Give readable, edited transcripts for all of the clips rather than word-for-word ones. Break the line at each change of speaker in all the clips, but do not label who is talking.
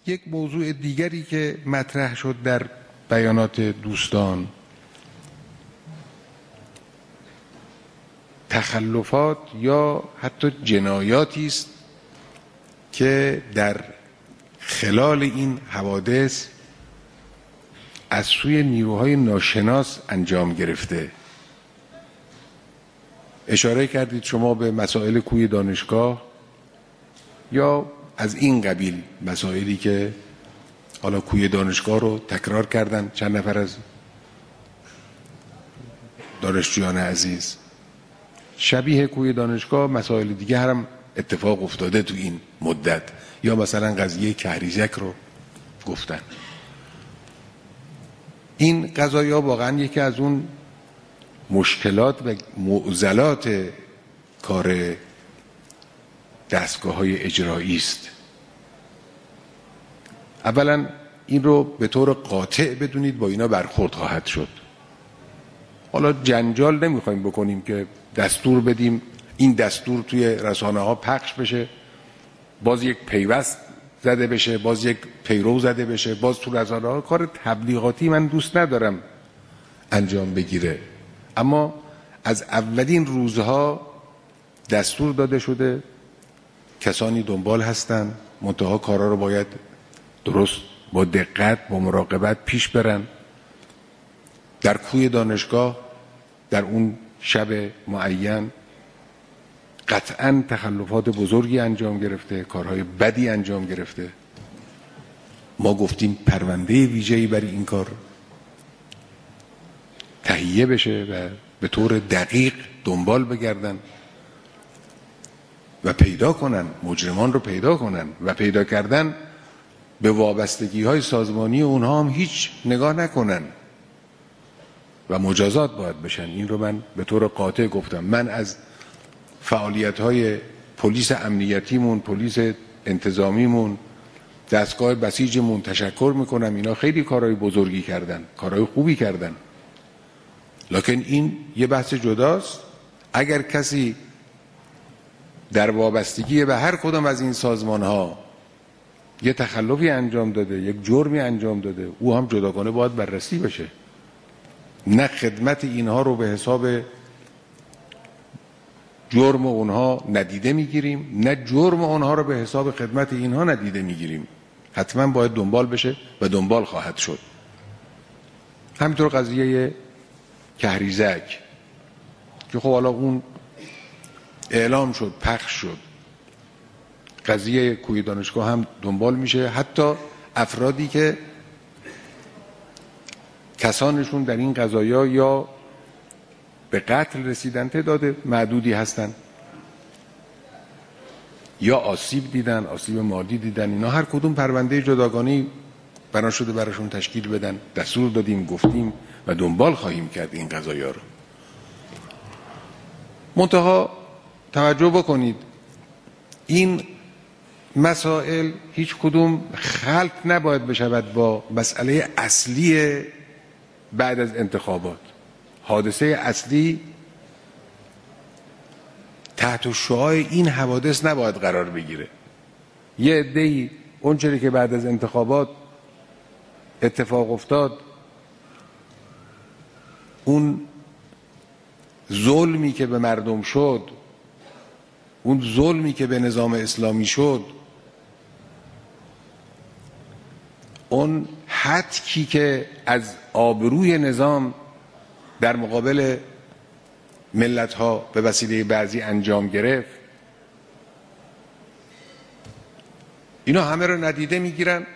یک موضوع دیگری که مطرح شد در بیانات دوستان، تخلفات یا حتی جنایاتی است که در خلال این حوادث از سوی نیروهای ناشناس انجام گرفته. اشاره کردید شما به مسائل کوی دانشگاه یا از این قبیل مسائلی که حالا کوی دانشگاه رو تکرار کردن چند نفر از دانشجویان عزیز. شبیه کوی دانشگاه مسائل دیگه هم اتفاق افتاده تو این مدت، یا مثلا قضیه کهریزک رو گفتن. این قضایا واقعا یکی از اون مشکلات و معضلات کار دستگاه‌های اجرایی است. اولا این رو به طور قاطع بدونید با اینا برخورد خواهد شد. حالا جنجال نمیخوایم بکنیم که دستور بدیم این دستور توی رسانه ها پخش بشه، باز یک پیوست زده بشه، باز یک پیرو زده بشه، باز تو رسانه ها. کار تبلیغاتی من دوست ندارم انجام بگیره، اما از اولین روزها دستور داده شده، کسانی دنبال هستن، منتها کارا رو باید درست با دقت با مراقبت پیش برن. در کوی دانشگاه در اون شب معین قطعاً تخلفات بزرگی انجام گرفته، کارهای بدی انجام گرفته. ما گفتیم پرونده ویژه‌ای برای این کار تهیه بشه و به طور دقیق دنبال بگردن و پیدا کنن، مجرمان رو پیدا کنن و پیدا کردن به وابستگی‌های سازمانی اونها هم هیچ نگاه نکنن و مجازات باید بشن. این رو من به طور قاطع گفتم. من از فعالیت‌های پلیس امنیتیمون، پلیس انتظامیمون، دستگاه بسیجمون تشکر میکنم. اینا خیلی کارهای بزرگی کردن، کارهای خوبی کردن، لکن این یه بحث جداست. اگر کسی در وابستگی به هر کدام از این سازمان‌ها یه تخلفی انجام داده، یک جرمی انجام داده، او هم جداگانه باید بررسی بشه. نه خدمت اینها رو به حساب جرم اونها ندیده میگیریم، نه جرم اونها رو به حساب خدمت اینها ندیده میگیریم. حتما باید دنبال بشه و دنبال خواهد شد. همینطور قضیه کهریزک که خب حالا اون اعلام شد، پخش شد. قضیه کوی دانشگاه هم دنبال میشه. حتی افرادی که کسانشون در این قضایا یا به قتل رسیدن، تعداد معدودی هستن، یا آسیب دیدن، آسیب مادی دیدن، اینا هر کدوم پرونده جداگانه‌ای بنا شده براشون تشکیل بدن. دستور دادیم، گفتیم و دنبال خواهیم کرد این قضایا رو. منتها توجه بکنید، این مسائل هیچ کدوم خلط نباید بشود با مسئله اصلی بعد از انتخابات. حادثه اصلی تحت شعاع این حوادث نباید قرار بگیره. یه عده‌ای اون چیزی که بعد از انتخابات اتفاق افتاد، اون ظلمی که به مردم شد، اون ظلمی که به نظام اسلامی شد، اون حدکی که از آبروی نظام در مقابل ملت ها به وسیله بعضی انجام گرفت، اینا همه رو ندیده میگیرن.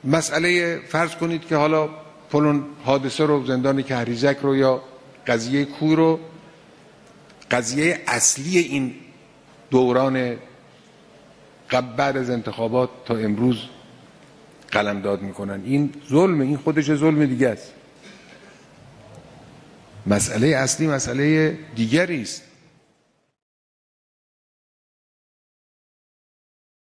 مسئله فرض کنید که حالا فلان حادثه رو، زندان کهریزک رو یا قضیه کوی رو، قضیه اصلی این دوران بعد از انتخابات تا امروز قلمداد میکنن. این ظلم، این خودش ظلم دیگه است. مسئله اصلی مسئله دیگری است.